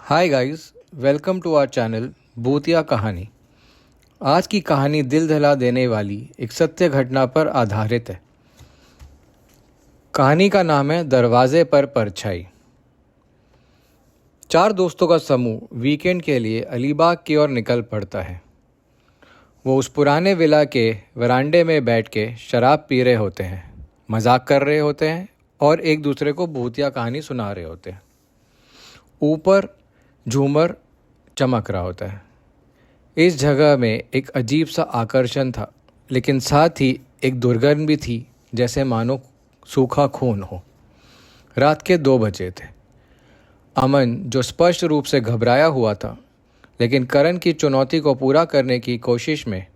Hi guys, welcome to our channel भूतिया कहानी। आज की कहानी दिल दहला देने वाली एक सत्य घटना पर आधारित है। कहानी का नाम है दरवाजे पर परछाई। चार दोस्तों का समूह वीकेंड के लिए अलीबाग की ओर निकल पड़ता है। वो उस पुराने विला के वरांडे में बैठ के शराब पी रहे होते हैं, मजाक कर रहे होते हैं और एक दूसरे को भूतिया कहानी सुना रहे होते हैं। ऊपर झूमर चमक रहा होता है। इस जगह में एक अजीब सा आकर्षण था, लेकिन साथ ही एक दुर्गंध भी थी, जैसे मानो सूखा खून हो। रात के 2 बजे थे। अमन, जो स्पष्ट रूप से घबराया हुआ था, लेकिन करण की चुनौती को पूरा करने की कोशिश में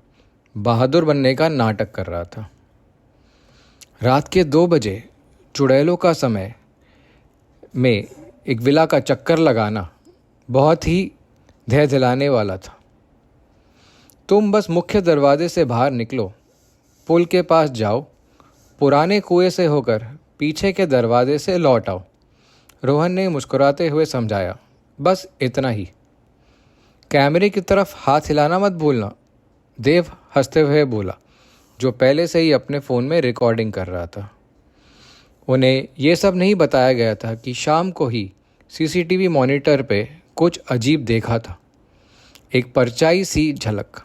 बहादुर बनने का नाटक कर रहा था। रात के 2 बजे चुड़ैलों का समय में एक विला का चक्कर लगाना बहुत ही धैर्य दिलाने वाला था। तुम बस मुख्य दरवाजे से बाहर निकलो, पुल के पास जाओ, पुराने कुएं से होकर पीछे के दरवाजे से लौट आओ, रोहन ने मुस्कुराते हुए समझाया। बस इतना ही। कैमरे की तरफ हाथ हिलाना मत भूलना, देव हंसते हुए बोला, जो पहले से ही अपने फ़ोन में रिकॉर्डिंग कर रहा था। उन्हें यह सब नहीं बताया गया था कि शाम को ही सीसीटीवी मॉनिटर पे कुछ अजीब देखा था। एक परछाई सी झलक,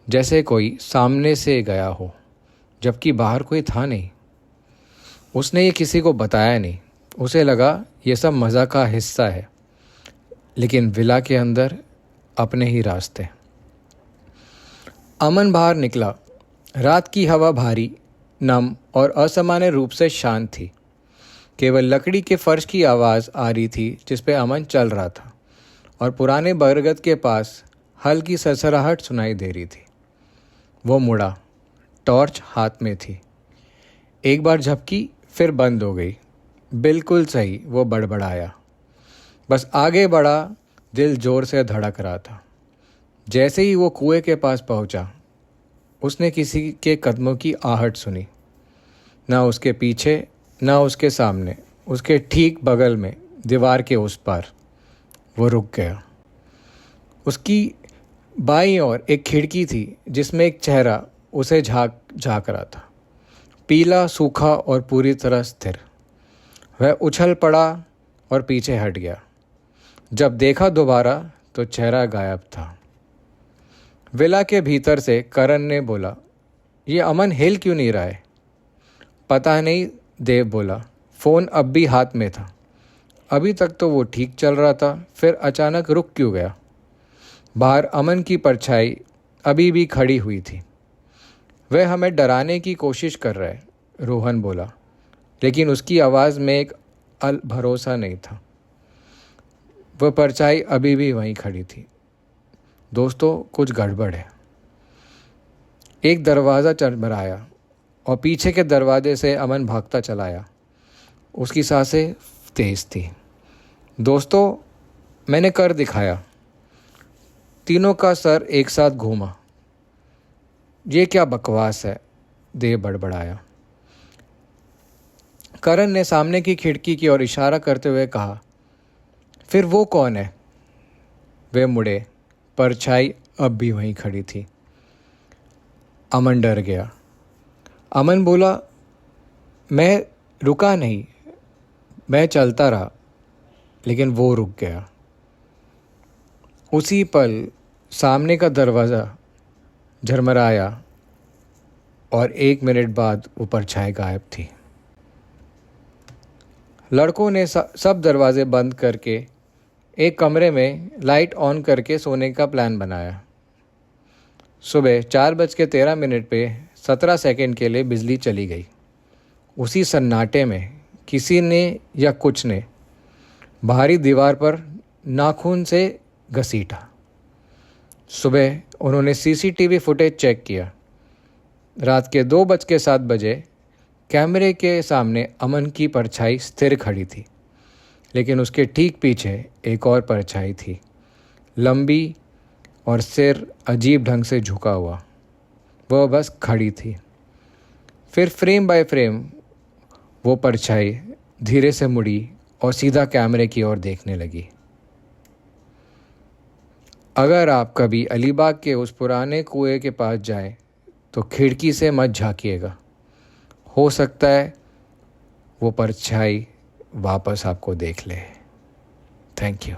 जैसे कोई सामने से गया हो, जबकि बाहर कोई था नहीं। उसने ये किसी को बताया नहीं। उसे लगा ये सब मज़ा का हिस्सा है, लेकिन विला के अंदर अपने ही रास्ते। अमन बाहर निकला। रात की हवा भारी, नम और असामान्य रूप से शांत थी। केवल लकड़ी के फर्श की आवाज़ आ रही थी जिस पे अमन चल रहा था, और पुराने बरगद के पास हल्की सरसराहट सुनाई दे रही थी। वो मुड़ा। टॉर्च हाथ में थी। एक बार झपकी, फिर बंद हो गई। बिल्कुल सही, वो बड़बड़ाया। बस आगे बढ़ा। दिल ज़ोर से धड़क रहा था। जैसे ही वो कुएं के पास पहुंचा, उसने किसी के कदमों की आहट सुनी। ना उसके पीछे, ना उसके सामने, उसके ठीक बगल में, दीवार के उस पार। वो रुक गया। उसकी बाईं ओर एक खिड़की थी जिसमें एक चेहरा उसे झांक रहा था, पीला, सूखा और पूरी तरह स्थिर। वह उछल पड़ा और पीछे हट गया। जब देखा दोबारा तो चेहरा गायब था। विला के भीतर से करण ने बोला, ये अमन हिल क्यों नहीं रहा है? पता नहीं, देव बोला। फ़ोन अब भी हाथ में था। अभी तक तो वो ठीक चल रहा था, फिर अचानक रुक क्यों गया? बाहर अमन की परछाई अभी भी खड़ी हुई थी। वह हमें डराने की कोशिश कर रहा है, रोहन बोला, लेकिन उसकी आवाज़ में एक भरोसा नहीं था। वह परछाई अभी भी वहीं खड़ी थी। दोस्तों, कुछ गड़बड़ है। एक दरवाज़ा चरमराया और पीछे के दरवाजे से अमन भागता चला आया। उसकी सांसें तेज थी। दोस्तों, मैंने कर दिखाया। तीनों का सर एक साथ घूमा। ये क्या बकवास है? देव बड़बड़ाया। करण ने सामने की खिड़की की ओर इशारा करते हुए कहा, फिर वो कौन है? वे मुड़े। परछाई अब भी वहीं खड़ी थी। अमन डर गया। अमन बोला, मैं रुका नहीं, मैं चलता रहा, लेकिन वो रुक गया। उसी पल सामने का दरवाज़ा झरमराया और 1 मिनट बाद वो परछाई गायब थी। लड़कों ने सब दरवाजे बंद करके एक कमरे में लाइट ऑन करके सोने का प्लान बनाया। सुबह 4:13 पे 17 सेकंड के लिए बिजली चली गई। उसी सन्नाटे में किसी ने या कुछ ने बाहरी दीवार पर नाखून से घसीटा। सुबह उन्होंने सीसीटीवी फुटेज चेक किया। रात के 2:07 कैमरे के सामने अमन की परछाई स्थिर खड़ी थी, लेकिन उसके ठीक पीछे एक और परछाई थी, लंबी और सिर अजीब ढंग से झुका हुआ। वह बस खड़ी थी। फिर फ्रेम बाय फ्रेम वो परछाई धीरे से मुड़ी और सीधा कैमरे की ओर देखने लगी। अगर आप कभी अलीबाग के उस पुराने कुएं के पास जाएं तो खिड़की से मत झांकिएगा। हो सकता है वो परछाई वापस आपको देख ले। Thank you.